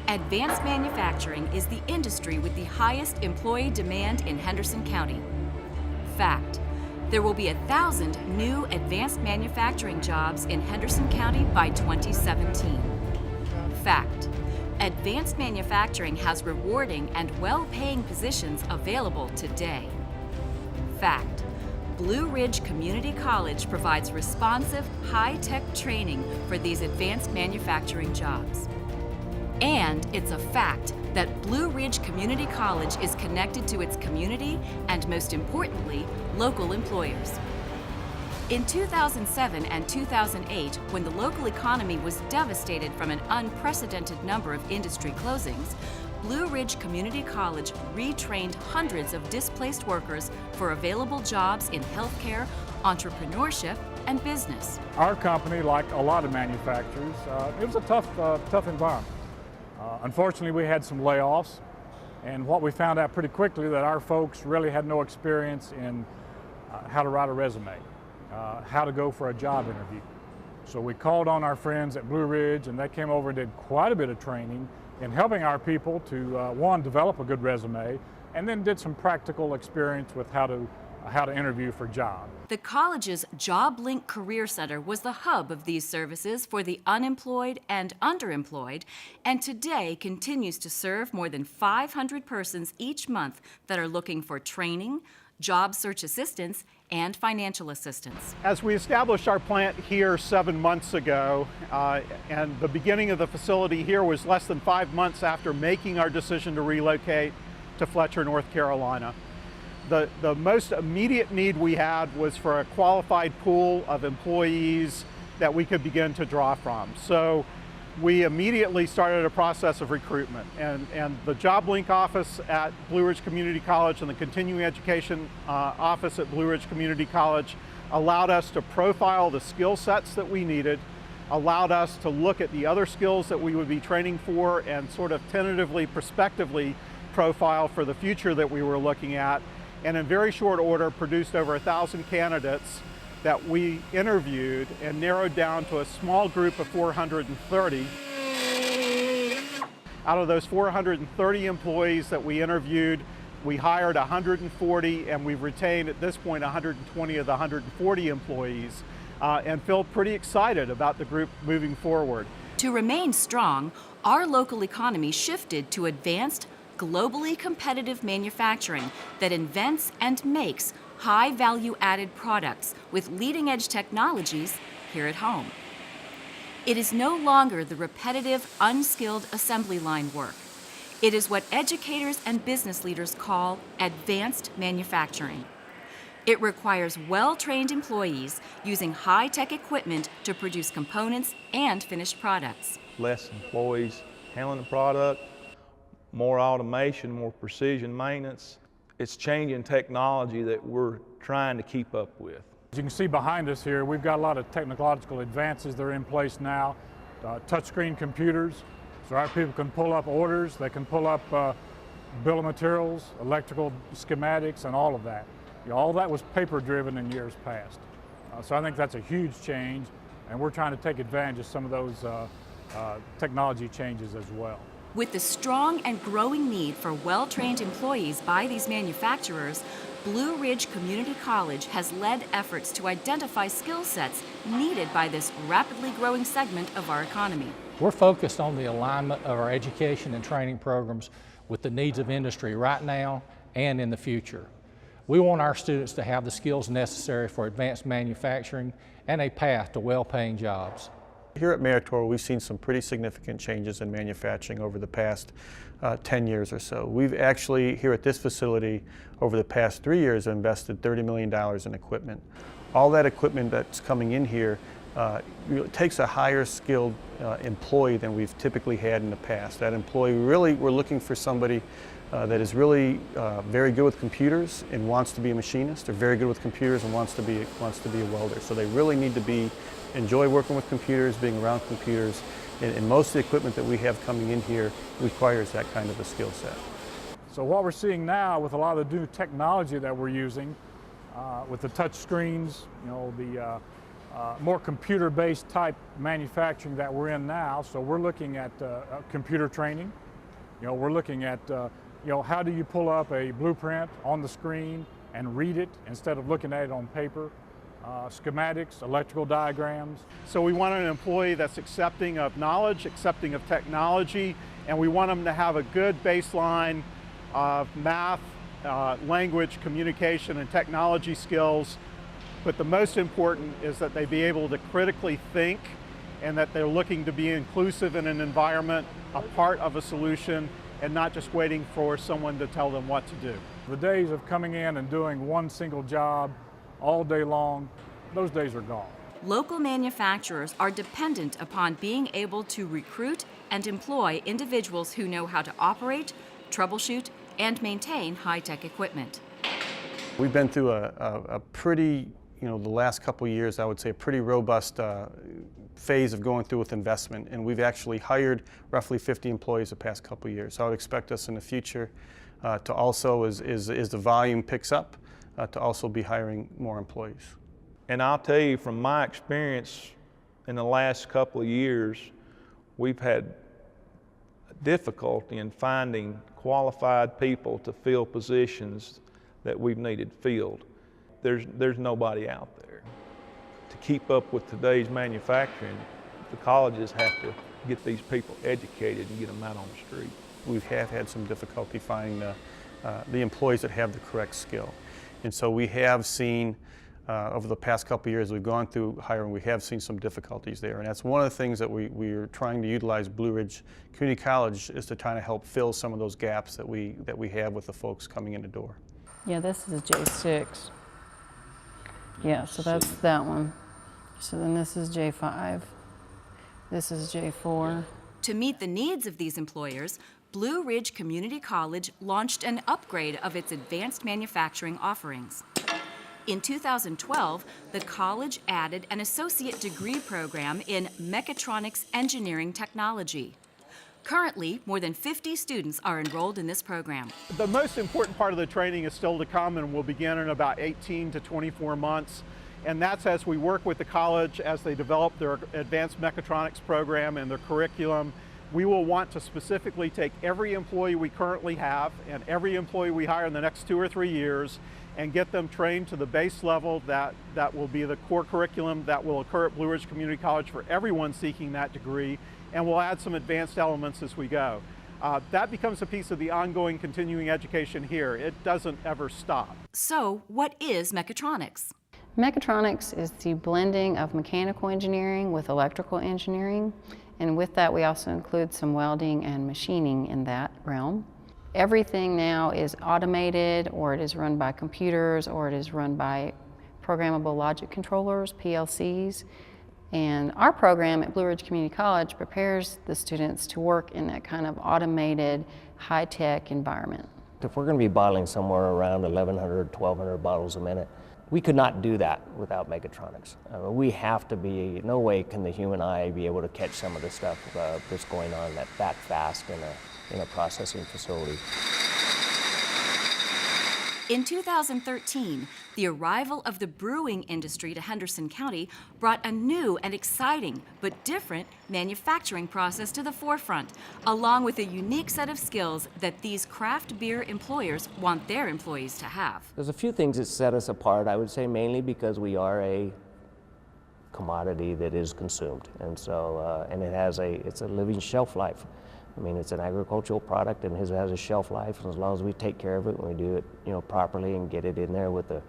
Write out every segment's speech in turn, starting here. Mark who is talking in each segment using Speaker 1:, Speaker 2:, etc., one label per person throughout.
Speaker 1: Advanced manufacturing is the industry with the highest employee demand in Henderson County. Fact: there will be 1,000 new advanced manufacturing jobs in Henderson County by 2017. Fact: advanced manufacturing has rewarding and well-paying positions available today. Fact: Blue Ridge Community College provides responsive, high-tech training for these advanced manufacturing jobs. And it's a fact that Blue Ridge Community College is connected to its community and, most importantly, local employers. In 2007 and 2008, when the local economy was devastated from an unprecedented number of industry closings, Blue Ridge Community College retrained hundreds of displaced workers for available jobs in healthcare, entrepreneurship, and business.
Speaker 2: Our company, like a lot of manufacturers, it was a tough environment. Unfortunately, we had some layoffs, and what we found out pretty quickly that our folks really had no experience in how to write a resume, how to go for a job interview. So we called on our friends at Blue Ridge, and they came over and did quite a bit of training in helping our people to, one, develop a good resume, and then did some practical experience with how to interview for jobs.
Speaker 1: The college's JobLink Career Center was the hub of these services for the unemployed and underemployed, and today continues to serve more than 500 persons each month that are looking for training, job search assistance, and financial assistance.
Speaker 3: As we established our plant here 7 months ago, and the beginning of the facility here was less than 5 months after making our decision to relocate to Fletcher, North Carolina. The most immediate need we had was for a qualified pool of employees that we could begin to draw from. So we immediately started a process of recruitment, and the JobLink office at Blue Ridge Community College and the continuing education office at Blue Ridge Community College allowed us to profile the skill sets that we needed, allowed us to look at the other skills that we would be training for, and sort of tentatively, prospectively profile for the future that we were looking at, and in very short order produced over 1,000 candidates that we interviewed and narrowed down to a small group of 430. Out of those 430 employees that we interviewed, we hired 140, and we've retained at this point 120 of the 140 employees, and feel pretty excited about the group moving forward.
Speaker 1: To remain strong, our local economy shifted to advanced, globally competitive manufacturing that invents and makes high value-added products with leading-edge technologies here at home. It is no longer the repetitive, unskilled assembly line work. It is what educators and business leaders call advanced manufacturing. It requires well-trained employees using high-tech equipment to produce components and finished products.
Speaker 4: Less employees handling the product, more automation, more precision maintenance. It's changing technology that we're trying to keep up with.
Speaker 2: As you can see behind us here, we've got a lot of technological advances that are in place now. Touchscreen computers, so our people can pull up orders, they can pull up bill of materials, electrical schematics, and all of that. All that was paper-driven in years past. So I think that's a huge change, and we're trying to take advantage of some of those technology changes as well.
Speaker 1: With the strong and growing need for well-trained employees by these manufacturers, Blue Ridge Community College has led efforts to identify skill sets needed by this rapidly growing segment of our economy.
Speaker 5: We're focused on the alignment of our education and training programs with the needs of industry right now and in the future. We want our students to have the skills necessary for advanced manufacturing and a path to well-paying jobs.
Speaker 6: Here at Meritor, we've seen some pretty significant changes in manufacturing over the past 10 years or so. We've actually, here at this facility, over the past 3 years, invested $30 million in equipment. All that equipment that's coming in here takes a higher skilled employee than we've typically had in the past. That employee, really, we're looking for somebody that is really very good with computers and wants to be a machinist, or very good with computers and wants to be a welder. So they really need to enjoy working with computers, being around computers, and most of the equipment that we have coming in here requires that kind of a skill set.
Speaker 2: So what we're seeing now with a lot of the new technology that we're using, with the touch screens, the more computer-based type manufacturing that we're in now. So we're looking at computer training. We're looking at how do you pull up a blueprint on the screen and read it instead of looking at it on paper. Schematics, electrical diagrams.
Speaker 3: So we want an employee that's accepting of knowledge, accepting of technology, and we want them to have a good baseline of math, language, communication, and technology skills. But the most important is that they be able to critically think and that they're looking to be inclusive in an environment, a part of a solution, and not just waiting for someone to tell them what to do.
Speaker 2: The days of coming in and doing one single job all day long, those days are gone.
Speaker 1: Local manufacturers are dependent upon being able to recruit and employ individuals who know how to operate, troubleshoot, and maintain high-tech equipment.
Speaker 6: We've been through a pretty, the last couple of years, I would say a pretty robust phase of going through with investment, and we've actually hired roughly 50 employees the past couple of years. So I would expect us in the future to also, as the volume picks up, to also be hiring more employees.
Speaker 4: And I'll tell you from my experience in the last couple of years, we've had difficulty in finding qualified people to fill positions that we've needed filled. There's nobody out there. To keep up with today's manufacturing, the colleges have to get these people educated and get them out on the street.
Speaker 6: We have had some difficulty finding the employees that have the correct skill. And so we have seen, over the past couple of years, we've gone through hiring, we have seen some difficulties there. And that's one of the things that we're trying to utilize Blue Ridge Community College is to try to help fill some of those gaps that we have with the folks coming in the door.
Speaker 7: Yeah, this is J6. Yeah, so that's that one. So then this is J5. This is J4.
Speaker 1: To meet the needs of these employers, Blue Ridge Community College launched an upgrade of its advanced manufacturing offerings. In 2012, the college added an associate degree program in mechatronics engineering technology. Currently, more than 50 students are enrolled in this program.
Speaker 3: The most important part of the training is still to come and will begin in about 18 to 24 months. And that's as we work with the college as they develop their advanced mechatronics program and their curriculum. We will want to specifically take every employee we currently have and every employee we hire in the next 2 or 3 years and get them trained to the base level that will be the core curriculum that will occur at Blue Ridge Community College for everyone seeking that degree, and we'll add some advanced elements as we go. That becomes a piece of the ongoing continuing education here. It doesn't ever stop.
Speaker 1: So, what is mechatronics?
Speaker 7: Mechatronics is the blending of mechanical engineering with electrical engineering, and with that we also include some welding and machining in that realm. Everything now is automated, or it is run by computers, or it is run by programmable logic controllers, PLCs. And our program at Blue Ridge Community College prepares the students to work in that kind of automated, high-tech environment.
Speaker 8: If we're going to be bottling somewhere around 1,100, 1,200 bottles a minute, we could not do that without mechatronics. We have to be, no way can the human eye be able to catch some of the stuff that's going on that fast in a processing facility.
Speaker 1: In 2013, the arrival of the brewing industry to Henderson County brought a new and exciting but different manufacturing process to the forefront, along with a unique set of skills that these craft beer employers want their employees to have.
Speaker 8: There's a few things that set us apart, I would say mainly because we are a commodity that is consumed, and so and it's a living shelf life. I mean, it's an agricultural product and it has a shelf life, and as long as we take care of it and we do it, properly and get it in there with the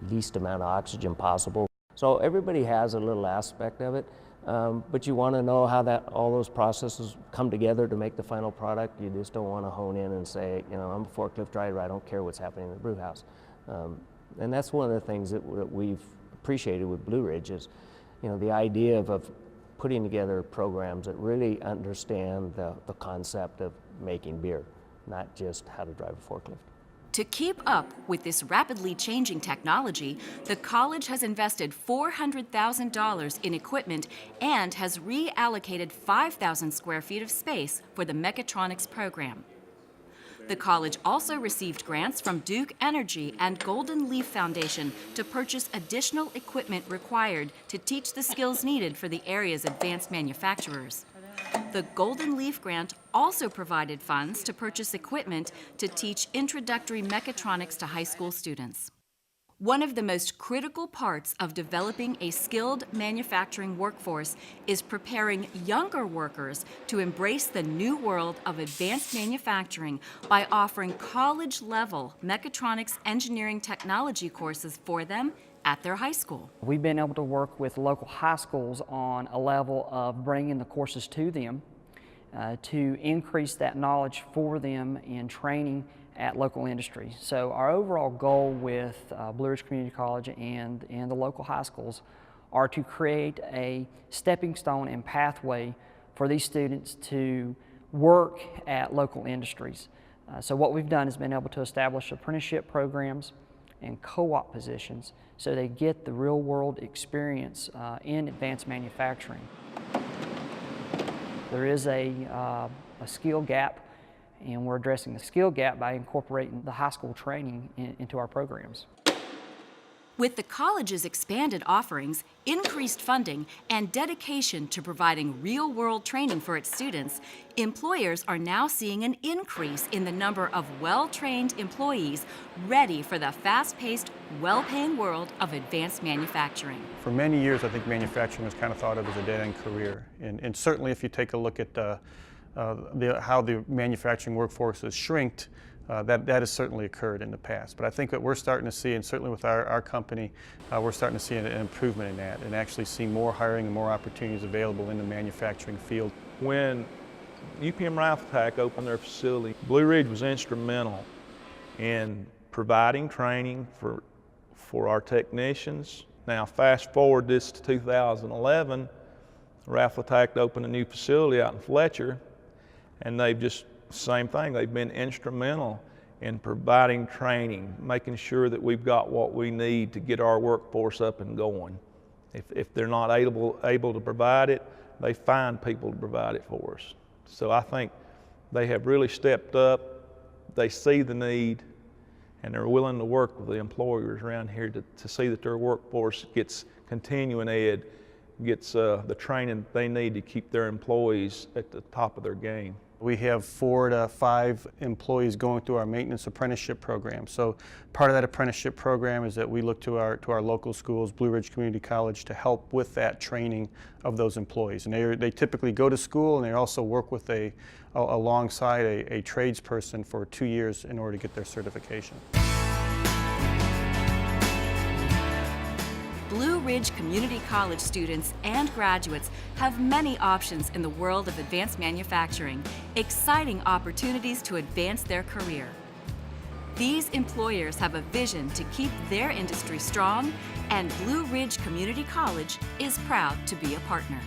Speaker 8: least amount of oxygen possible. So everybody has a little aspect of it, but you want to know how all those processes come together to make the final product. You just don't want to hone in and say, I'm a forklift driver, I don't care what's happening in the brew house. And that's one of the things that we've appreciated with Blue Ridge is, the idea of putting together programs that really understand the concept of making beer, not just how to drive a forklift.
Speaker 1: To keep up with this rapidly changing technology, the college has invested $400,000 in equipment and has reallocated 5,000 square feet of space for the mechatronics program. The college also received grants from Duke Energy and Golden Leaf Foundation to purchase additional equipment required to teach the skills needed for the area's advanced manufacturers. The Golden Leaf grant also provided funds to purchase equipment to teach introductory mechatronics to high school students. One of the most critical parts of developing a skilled manufacturing workforce is preparing younger workers to embrace the new world of advanced manufacturing by offering college-level mechatronics engineering technology courses for them at their high school.
Speaker 9: We've been able to work with local high schools on a level of bringing the courses to them to increase that knowledge for them in training at local industry. So our overall goal with Blue Ridge Community College and the local high schools are to create a stepping stone and pathway for these students to work at local industries. So what we've done is been able to establish apprenticeship programs and co-op positions so they get the real world experience in advanced manufacturing. There is a skill gap, and we're addressing the skill gap by incorporating the high school training into our programs.
Speaker 1: With the college's expanded offerings, increased funding, and dedication to providing real-world training for its students, employers are now seeing an increase in the number of well-trained employees ready for the fast-paced, well-paying world of advanced manufacturing.
Speaker 6: For many years, I think manufacturing was kind of thought of as a dead-end career. And certainly if you take a look at how the manufacturing workforce has shrinked, that has certainly occurred in the past. But I think what we're starting to see, and certainly with our company, we're starting to see an improvement in that and actually see more hiring and more opportunities available in the manufacturing field.
Speaker 4: When UPM Rifle-Tac opened their facility, Blue Ridge was instrumental in providing training for our technicians. Now fast forward this to 2011, Rifle-Tac opened a new facility out in Fletcher, and they've just, same thing, they've been instrumental in providing training, making sure that we've got what we need to get our workforce up and going. If they're not able to provide it, they find people to provide it for us. So I think they have really stepped up, they see the need, and they're willing to work with the employers around here to see that their workforce gets continuing ed, gets the training they need to keep their employees at the top of their game.
Speaker 6: We have 4 to 5 employees going through our maintenance apprenticeship program. So part of that apprenticeship program is that we look to our local schools, Blue Ridge Community College, to help with that training of those employees. And they typically go to school, and they also work with alongside a tradesperson for 2 years in order to get their certification.
Speaker 1: Blue Ridge Community College students and graduates have many options in the world of advanced manufacturing, exciting opportunities to advance their career. These employers have a vision to keep their industry strong, and Blue Ridge Community College is proud to be a partner.